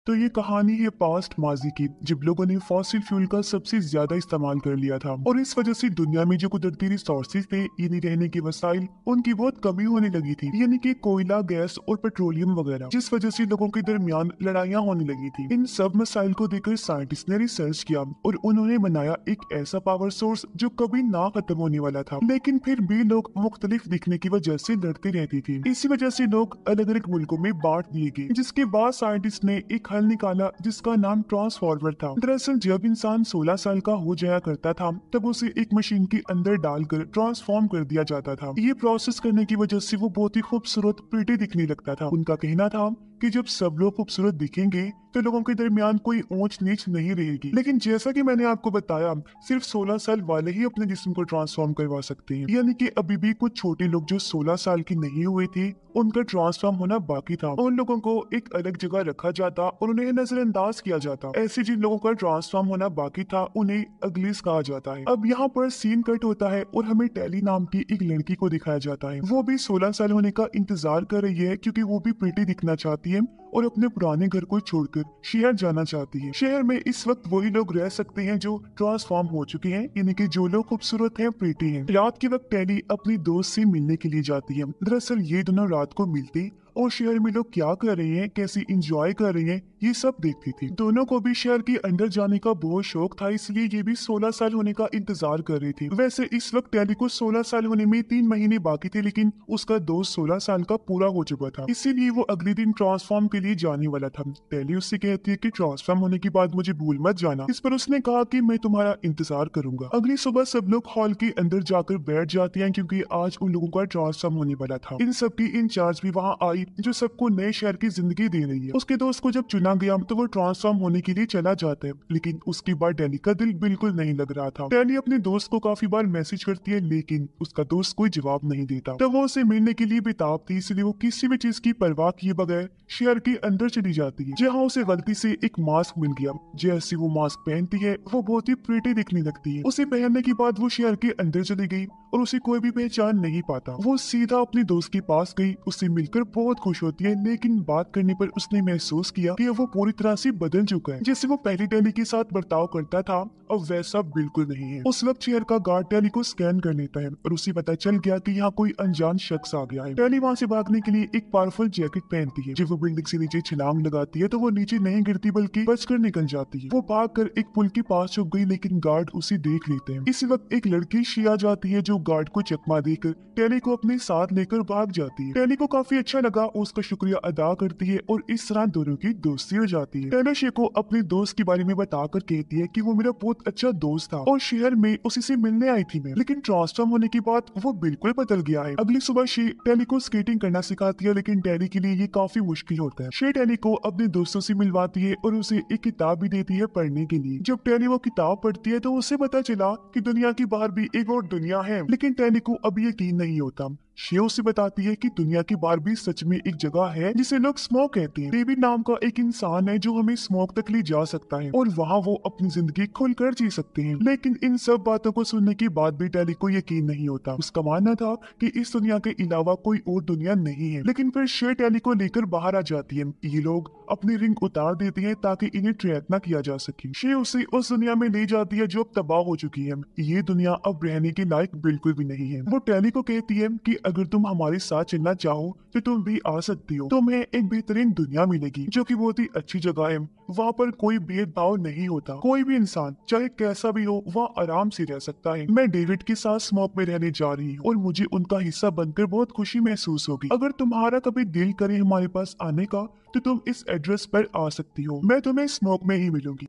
तो ये कहानी है पास्ट माजी की, जब लोगों ने फॉसिल फ्यूल का सबसे ज्यादा इस्तेमाल कर लिया था और इस वजह से दुनिया में जो कुदरती रिसोर्सेज थे यानी रहने के वसाइल उनकी बहुत कमी होने लगी थी, यानी कि कोयला, गैस और पेट्रोलियम वगैरह, जिस वजह से लोगों के दरमियान लड़ाइयाँ होने लगी थी। इन सब मसाइल को देखकर साइंटिस्ट ने रिसर्च किया और उन्होंने बनाया एक ऐसा पावर सोर्स जो कभी ना खत्म होने वाला था, लेकिन फिर भी लोग मुख्तलिफ दिखने की वजह से लड़ते रहती थी। इसी वजह से लोग अलग अलग मुल्कों में बांट दिए गए, जिसके बाद साइंटिस्ट ने एक हल निकाला जिसका नाम ट्रांसफॉर्मर था। दरअसल जब इंसान 16 साल का हो जाया करता था तब उसे एक मशीन के अंदर डालकर ट्रांसफॉर्म कर दिया जाता था। ये प्रोसेस करने की वजह से वो बहुत ही खूबसूरत, प्रिटी दिखने लगता था। उनका कहना था कि जब सब लोग खूबसूरत दिखेंगे तो लोगों के दरमियान कोई ऊंच नीच नहीं रहेगी। लेकिन जैसा कि मैंने आपको बताया, सिर्फ 16 साल वाले ही अपने जिस्म को ट्रांसफॉर्म करवा सकते हैं, यानी कि अभी भी कुछ छोटे लोग जो 16 साल की नहीं हुए थे उनका ट्रांसफॉर्म होना बाकी था। उन लोगों को एक अलग जगह रखा जाता और उन्हें नजरअंदाज किया जाता। ऐसे जिन लोगों का ट्रांसफॉर्म होना बाकी था उन्हें अगलीस कहा जाता है। अब यहाँ पर सीन कट होता है और हमें टेली नाम की एक लड़की को दिखाया जाता है। वो भी 16 साल होने का इंतजार कर रही है क्योंकि वो भी प्रिटी दिखना चाहती है और अपने पुराने घर को छोड़कर शहर जाना चाहती है। शहर में इस वक्त वही लोग रह सकते हैं जो ट्रांसफॉर्म हो चुके हैं, यानी कि जो लोग खूबसूरत हैं, प्रीटी हैं। रात के वक्त टेली अपनी दोस्त से मिलने के लिए जाती है। दरअसल ये दोनों रात को मिलती और शहर में लोग क्या कर रहे हैं, कैसे इंजॉय कर रहे हैं, ये सब देखती थी। दोनों को भी शहर के अंदर जाने का बहुत शौक था, इसलिए ये भी 16 साल होने का इंतजार कर रही थी। वैसे इस वक्त टेली को 16 साल होने में 3 महीने बाकी थे, लेकिन उसका दोस्त 16 साल का पूरा हो चुका था, इसीलिए वो अगले दिन ट्रांसफॉर्म के लिए जाने वाला था। टेली उससे कहती है कि ट्रांसफॉर्म होने के बाद मुझे भूल मत जाना। इस पर उसने कहा कि मैं तुम्हारा इंतजार करूंगा। अगली सुबह सब लोग हॉल के अंदर जाकर बैठ जाते हैं क्योंकि आज उन लोगों का ट्रांसफॉर्म होने वाला था। इन सब की इंचार्ज भी वहाँ आई जो सबको नए शहर की जिंदगी दे रही है। उसके दोस्त को जब चुना गया तो वो ट्रांसफॉर्म होने के लिए चला जाता है, लेकिन उसके बाद टेली का दिल बिल्कुल नहीं लग रहा था। टेली अपने दोस्त को काफी बार मैसेज करती है लेकिन उसका दोस्त कोई जवाब नहीं देता। तब वो उसे मिलने के लिए बेताब थी, इसलिए वो किसी भी चीज की परवाह किए बगैर शहर के अंदर चली जाती है, जहाँ उसे गलती से एक मास्क मिल गया। जैसे वो मास्क पहनती है वो बहुत ही प्रिटी दिखने लगती है। उसे पहनने के बाद वो शहर के अंदर चली गई और उसे कोई भी पहचान नहीं पाता। वो सीधा अपने दोस्त के पास गई, उससे मिलकर बहुत खुश होती है, लेकिन बात करने पर उसने महसूस किया कि वो पूरी तरह से बदल चुका है। जैसे वो पहली टेली के साथ बर्ताव करता था अब वैसा बिल्कुल नहीं है। उस वक्त शहर का गार्ड टेली को स्कैन कर लेता है और उसे पता चल गया कि यहाँ कोई अनजान शख्स आ गया है। टेली वहाँ से भागने के लिए एक पावरफुल जैकेट पहनती है। जब वो बिल्डिंग से नीचे छलांग लगाती है तो वो नीचे नहीं गिरती बल्कि बचकर निकल जाती है। वो भागकर एक पुल के पास छुप गई, लेकिन गार्ड उसे देख लेते हैं। इसी वक्त एक लड़की शिया जाती है जो गार्ड को चकमा देकर टेली को अपने साथ लेकर भाग जाती है। टेली को काफी अच्छा लगा, उसका शुक्रिया अदा करती है और इस तरह दोनों की दोस्ती हो जाती है। टेली शे को अपने दोस्त के बारे में बताकर कहती है कि वो मेरा बहुत अच्छा दोस्त था और शहर में उसी से मिलने आई थी मैं, लेकिन ट्रांसफॉर्म होने के बाद वो बिल्कुल बदल गया है। अगली सुबह शे टेली को स्केटिंग करना सिखाती है, लेकिन टेली के लिए ये काफी मुश्किल होता है। शे टेली को अपने दोस्तों से मिलवाती है और उसे एक किताब भी देती है पढ़ने के लिए। जब टेली वो किताब पढ़ती है तो उसे पता चला कि दुनिया के बाहर भी एक और दुनिया है, लेकिन टेली को अभी यकीन नहीं होता। शेव से बताती है कि दुनिया के बाहर भी सच में एक जगह है जिसे लोग स्मोक कहते हैं। डेविड नाम का एक इंसान है जो हमें स्मोक तक ले जा सकता है और वहाँ वो अपनी जिंदगी खुलकर जी सकते हैं। लेकिन इन सब बातों को सुनने के बाद भी टेली को यकीन नहीं होता। उसका मानना था कि इस दुनिया के अलावा कोई और दुनिया नहीं है। लेकिन फिर शे टेली को लेकर बाहर आ जाती है। ये लोग अपनी रिंग उतार देते हैं ताकि इन्हें ट्रैक न किया जा सके। शे उसे उस दुनिया में ले जाती है जो अब तबाह हो चुकी है। ये दुनिया अब रहने के लायक बिल्कुल भी नहीं है। वो टेली को कहती है कि अगर तुम हमारे साथ चलना चाहो तो तुम भी आ सकती हो। तुम्हें एक बेहतरीन दुनिया मिलेगी जो कि बहुत ही अच्छी जगह है। वहाँ पर कोई भेदभाव नहीं होता, कोई भी इंसान चाहे कैसा भी हो वहाँ आराम से रह सकता है। मैं डेविड के साथ स्मोक में रहने जा रही हूँ और मुझे उनका हिस्सा बनकर बहुत खुशी महसूस होगी। अगर तुम्हारा कभी दिल करे हमारे पास आने का तो तुम इस एड्रेस पर आ सकती हो, मैं तुम्हें स्मोक में ही मिलूंगी।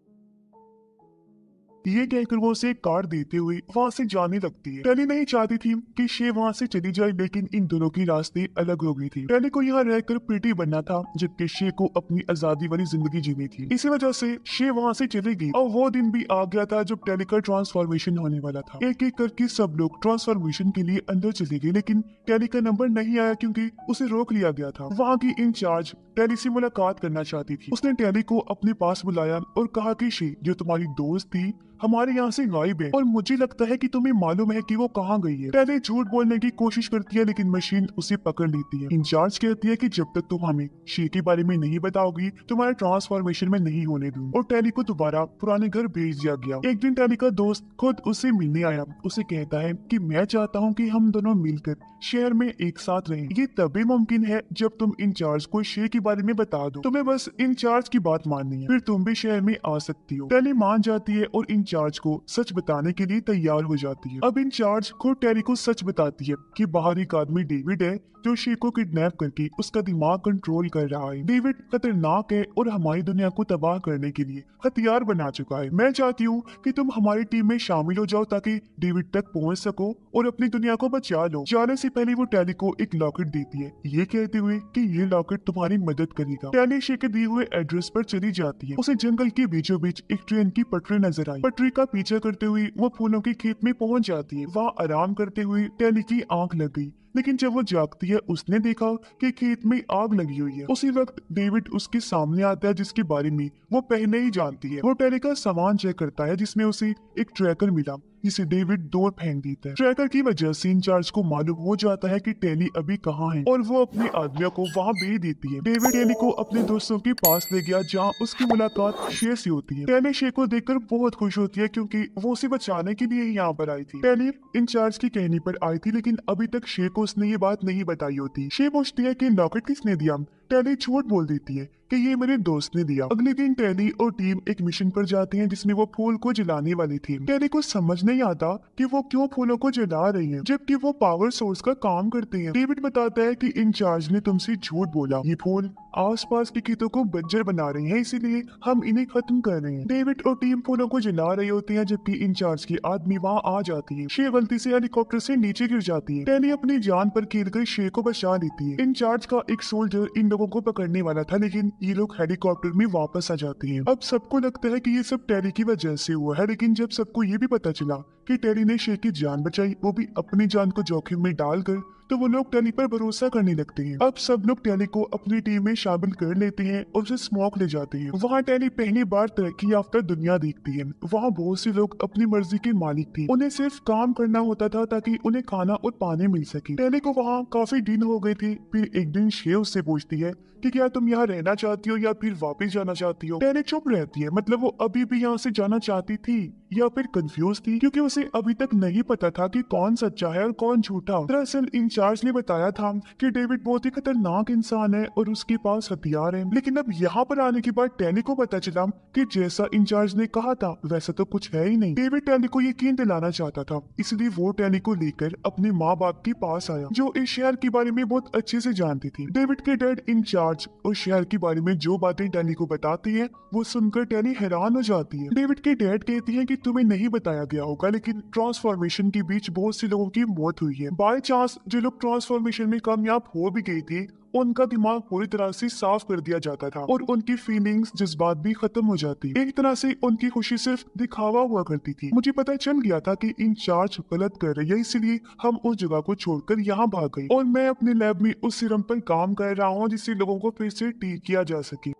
ये कहकर वो उसे कार देते हुए वहाँ से जाने लगती है। टेली नहीं चाहती थी कि शे वहाँ से चली जाए, लेकिन इन दोनों की रास्ते अलग हो गई थी। टेली को यहाँ रहकर प्रीटी बनना था जबकि शे को अपनी आजादी वाली जिंदगी जीनी थी। इसी वजह से शे वहाँ से चली गई और वो दिन भी आ गया था जब टेली का ट्रांसफॉर्मेशन होने वाला था। एक एक करके सब लोग ट्रांसफॉर्मेशन के लिए अंदर चले गए, लेकिन टेली का नंबर नहीं आया क्योंकि उसे रोक लिया गया था। वहाँ की इंचार्ज टेली से मुलाकात करना चाहती थी। उसने टेली को अपने पास बुलाया और कहा कि शे जो तुम्हारी दोस्त थी हमारे यहाँ से गायब है और मुझे लगता है कि तुम्हें मालूम है कि वो कहाँ गई है। टेली झूठ बोलने की कोशिश करती है लेकिन मशीन उसे पकड़ लेती है। इंचार्ज कहती है कि जब तक तुम हमें शे के बारे में नहीं बताओगी तुम्हारे ट्रांसफॉर्मेशन में नहीं होने दूँ। और टेली को दोबारा पुराने घर भेज दिया गया। एक दिन टेली का दोस्त खुद उसे मिलने आया। उसे कहता है कि मैं चाहता हूँ कि हम दोनों मिलकर शहर में एक साथ रहें। ये तभी मुमकिन है जब तुम इंचार्ज को शे के बारे में बता दो। तुम्हें बस इंचार्ज की बात माननी है, फिर तुम भी शहर में आ सकती हो। टेली मान जाती है और इंचार्ज को सच बताने के लिए तैयार हो जाती है। अब इंचार्ज खुद टेली को सच बताती है कि बाहर एक आदमी डेविड है जो शे को किडनैप करके उसका दिमाग कंट्रोल कर रहा है। डेविड खतरनाक है और हमारी दुनिया को तबाह करने के लिए हथियार बना चुका है। मैं चाहती हूँ कि तुम हमारी टीम में शामिल हो जाओ ताकि डेविड तक पहुँच सको और अपनी दुनिया को बचा लो। जाने से पहले वो टेली को एक लॉकेट देती है, ये कहते हुए कि ये लॉकेट तुम्हारी मदद करेगा। टेली शे के दिए हुए एड्रेस पर चली जाती है। उसे जंगल के बीचों बीच एक ट्रेन की पटरी नजर आई। पटरी का पीछा करते हुए वो फूलों के खेत में पहुंच जाती है। वहाँ आराम करते हुए टेली की आंख लग गई, लेकिन जब वो जागती है उसने देखा कि खेत में आग लगी हुई है। उसी वक्त डेविड उसके सामने आता है जिसके बारे में वो पहले ही जानती है। वो टेली का सामान चेक करता है जिसमें उसे एक ट्रैकर मिला जिसे डेविड दूर फेंक देता है। ट्रैकर की वजह से इंचार्ज को मालूम हो जाता है कि टेली अभी कहाँ है और वो अपने आदमियों को वहाँ भेज देती है। डेविड टेली को अपने दोस्तों के पास ले गया जहाँ उसकी मुलाकात शे से होती है। टेली शे को देखकर बहुत खुश होती है क्योंकि वो उसे बचाने के लिए ही यहाँ पर आई थी। टेली इंचार्ज की कहने पर आई थी लेकिन अभी तक शे को उसने ये बात नहीं बताई होती। शे पूछती है कि लॉकेट किसने दिया। टेली झूठ बोल देती है कि ये मेरे दोस्त ने दिया। अगले दिन टेली और टीम एक मिशन पर जाते हैं जिसमें वो फूल को जलाने वाली थी। टेली को समझ नहीं आता कि वो क्यों फूलों को जला रही है जबकि वो पावर सोर्स का काम करते हैं। डेविड बताता है कि इंचार्ज ने तुमसे झूठ बोला, ये फूल आसपास के खेतों को बंजर बना रहे हैं इसीलिए हम इन्हें खत्म कर रहे हैं। डेविड और टीम फूलों को जला रहे होते हैं जबकि इंचार्ज की आदमी वहाँ आ जाती है। शे गलती से हेलीकॉप्टर से नीचे गिर जाती है। टेली अपनी जान पर खेलकर शे को बचा लेती है। इंचार्ज का एक सोल्जर इन लोगों को पकड़ने वाला था लेकिन ये लोग हेलीकॉप्टर में वापस आ जाते हैं। अब सबको लगता है कि ये सब टेली की वजह से हुआ है, लेकिन जब सबको ये भी पता चला कि टेली ने शे की जान बचाई, वो भी अपनी जान को जोखिम में डालकर, तो वो लोग टेली पर भरोसा करने लगते हैं। अब सब लोग टेली को अपनी टीम में शामिल कर लेते हैं और उसे स्मोक ले जाते हैं। वहाँ टेली पहली बार तरक्की याफ्ता दुनिया देखती है। वहाँ बहुत से लोग अपनी मर्जी के मालिक थे, उन्हें सिर्फ काम करना होता था ताकि उन्हें खाना और पानी मिल सके। टेली को वहाँ काफी दिन हो गए थे। फिर एक दिन शे उससे पूछती है कि क्या तुम यहाँ रहना चाहती हो या फिर वापस जाना चाहती हो। टेली चुप रहती है, मतलब वो अभी भी यहाँ से जाना चाहती थी या फिर कंफ्यूज थी क्योंकि उसे अभी तक नहीं पता था कि कौन सच्चा है और कौन झूठा। दरअसल इंचार्ज ने बताया था कि डेविड बहुत ही खतरनाक इंसान है और उसके पास हथियार है, लेकिन अब यहाँ पर आने के बाद टेली को पता चला कि जैसा इंचार्ज ने कहा था वैसा तो कुछ है ही नहीं। डेविड टेली को यकीन दिलाना चाहता था, इसलिए वो टेली को लेकर अपने माँ बाप के पास आया जो इस शहर के बारे में बहुत अच्छे से जानती थी। डेविड के डैड इंचार्ज और शहर के बारे में जो बातें टेली को बताती है वो सुनकर टेली हैरान हो जाती है। डेविड के डैड कहती है कि तुम्हें नहीं बताया गया होगा लेकिन ट्रांसफॉर्मेशन के बीच बहुत से लोगों की मौत हुई है। बाय चांस जो लोग ट्रांसफॉर्मेशन में कामयाब हो भी गए थे उनका दिमाग पूरी तरह से साफ कर दिया जाता था और उनकी फीलिंग्स जज्बात भी खत्म हो जाती। एक तरह से उनकी खुशी सिर्फ दिखावा हुआ करती थी। मुझे पता चल गया था कि इंचार्ज गलत कर रही है, इसलिए हम उस जगह को छोड़कर यहाँ भाग गए और मैं अपने लैब में उस सीरम पर काम कर रहा हूँ जिससे लोगों को फिर से ठीक किया जा सके।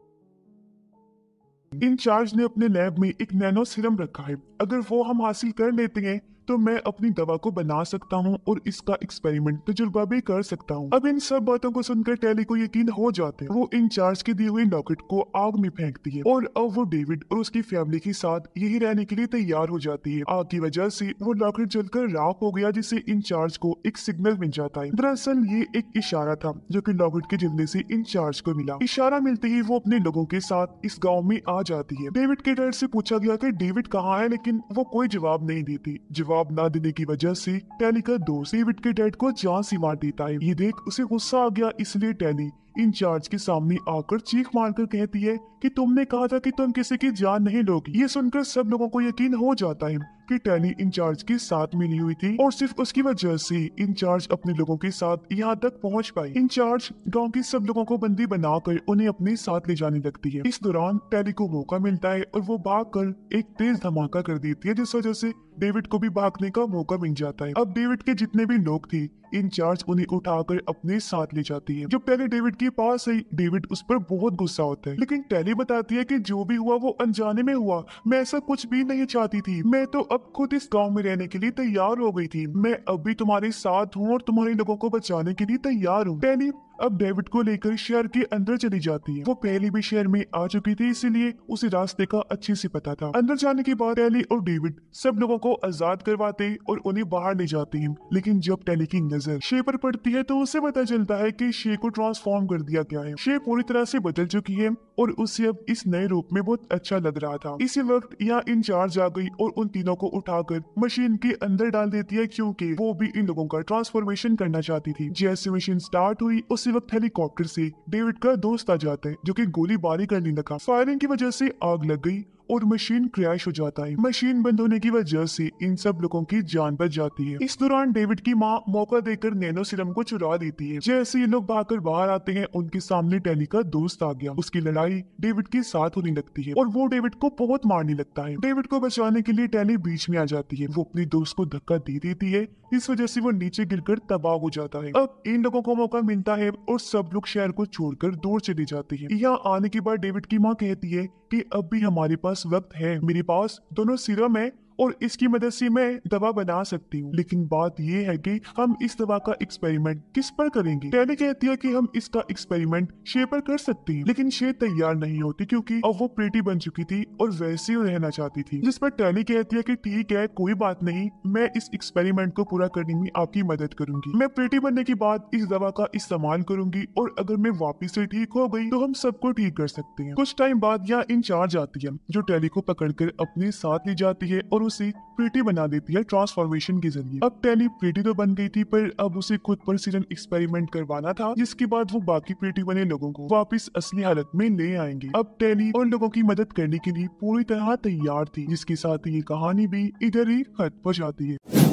इंचार्ज ने अपने लैब में एक नैनो सीरम रखा है, अगर वो हम हासिल कर लेते हैं तो मैं अपनी दवा को बना सकता हूँ और इसका एक्सपेरिमेंट तजुर्बा भी कर सकता हूँ। अब इन सब बातों को सुनकर टेली को यकीन हो जाते हैं। वो इंचार्ज के दिए हुए लॉकेट को आग में फेंकती है और अब वो डेविड और उसकी फैमिली के साथ यही रहने के लिए तैयार हो जाती है। आग की वजह से वो लॉकेट जलकर राख हो गया जिससे इंचार्ज को एक सिग्नल मिल जाता है। दरअसल ये एक इशारा था जो कि लॉकेट के जलने से इंचार्ज को मिला। इशारा मिलते ही वो अपने लोगों के साथ इस गाँव में आ जाती है। डेविड के डैड से पूछा गया कि डेविड कहाँ है, लेकिन वो कोई जवाब नहीं देती। जवाब ना देने की वजह से टेली का दोस्त डेविड के डैड को जान से मार देता है। ये देख उसे गुस्सा आ गया, इसलिए टेली इंचार्ज के सामने आकर चीख मारकर कहती है कि तुमने कहा था कि तुम किसी की जान नहीं लोगी। ये सुनकर सब लोगों को यकीन हो जाता है कि टेली इंचार्ज के साथ मिली हुई थी और सिर्फ उसकी वजह से इंचार्ज अपने लोगों के साथ यहाँ तक पहुँच पाई। इंचार्ज गांव के सब लोगों को बंदी बनाकर उन्हें अपने साथ ले जाने लगती है। इस दौरान टेली को मौका मिलता है और वो भागकर एक तेज धमाका कर देती है जिस वजह से डेविड को भी भागने का मौका मिल जाता है। अब डेविड के जितने भी लोग थे इंचार्ज उन्हें उठाकर अपने साथ ले जाती है। जब टेली डेविड के पास आई, डेविड उस पर बहुत गुस्सा होता है, लेकिन टेली बताती है कि जो भी हुआ वो अनजाने में हुआ, मैं ऐसा कुछ भी नहीं चाहती थी, मैं तो अब खुद इस गांव में रहने के लिए तैयार हो गई थी, मैं अब भी तुम्हारे साथ हूँ और तुम्हारे लोगों को बचाने के लिए तैयार हूँ। टेली अब डेविड को लेकर शहर के अंदर चली जाती है। वो पहले भी शहर में आ चुकी थी, इसलिए उसे रास्ते का अच्छे से पता था। अंदर जाने के बाद टेली और डेविड सब लोगों को आजाद करवाते और उन्हें बाहर ले जाते हैं। लेकिन जब टेली की नजर शे पर पड़ती है तो उसे पता चलता है कि शे को ट्रांसफॉर्म कर दिया गया है। शे पूरी तरह से बदल चुकी है और उसे अब इस नए रूप में बहुत अच्छा लग रहा था। इसी वक्त यहाँ इंचार्ज आ गई और उन तीनों को उठाकर मशीन के अंदर डाल देती है, क्योंकि वो भी इन लोगों का ट्रांसफॉर्मेशन करना चाहती थी। जैसे मशीन स्टार्ट हुई उसी वक्त हेलीकॉप्टर से डेविड का दोस्त आ जाता है, जो कि गोलीबारी करने लगा। फायरिंग की वजह से आग लग गई और मशीन क्रैश हो जाता है। मशीन बंद होने की वजह से इन सब लोगों की जान बच जाती है। इस दौरान डेविड की माँ मौका देकर नैनो सीरम को चुरा लेती है। जैसे ये लोग भागकर बाहर आते हैं, उनके सामने टेली का दोस्त आ गया। उसकी लड़ाई डेविड के साथ होने लगती है और वो डेविड को बहुत मारने लगता है। डेविड को बचाने के लिए टेली बीच में आ जाती है। वो अपने दोस्त को धक्का दे देती है, इस वजह से वो नीचे गिरकर तबाह हो जाता है। अब इन लोगों को मौका मिलता है और सब लोग शहर को छोड़कर दूर चले जाते हैं। यहाँ आने के बाद डेविड की माँ कहती है कि अब भी हमारे पास वक्त है, मेरे पास दोनों सीरम है और इसकी मदद से मैं दवा बना सकती हूँ। लेकिन बात ये है कि हम इस दवा का एक्सपेरिमेंट किस पर करेंगे। टेली कहती है कि हम इसका एक्सपेरिमेंट शे पर कर सकते हैं, लेकिन शे तैयार नहीं होती क्योंकि अब वो प्रीटी बन चुकी थी और वैसे ही रहना चाहती थी। जिस पर टेली कहती है कि ठीक है, कोई बात नहीं, मैं इस एक्सपेरिमेंट को पूरा करने में आपकी मदद करूंगी। मैं प्रीटी बनने के बाद इस दवा का इस्तेमाल करूंगी और अगर मैं वापिस से ठीक हो गई तो हम सबको ठीक कर सकते हैं। कुछ टाइम बाद यहाँ इंचार्ज आती है, जो टेली को पकड़कर अपने साथ ले जाती है और उसे प्रीटी बना देती है ट्रांसफॉर्मेशन के जरिए। अब टेली प्रीटी तो बन गई थी, पर अब उसे खुद पर सीरम एक्सपेरिमेंट करवाना था, जिसके बाद वो बाकी प्रीटी बने लोगों को वापस असली हालत में ले आएंगे। अब टेली उन लोगों की मदद करने के लिए पूरी तरह तैयार थी, जिसके साथ ये कहानी भी इधर ही खत्म हो जाती है।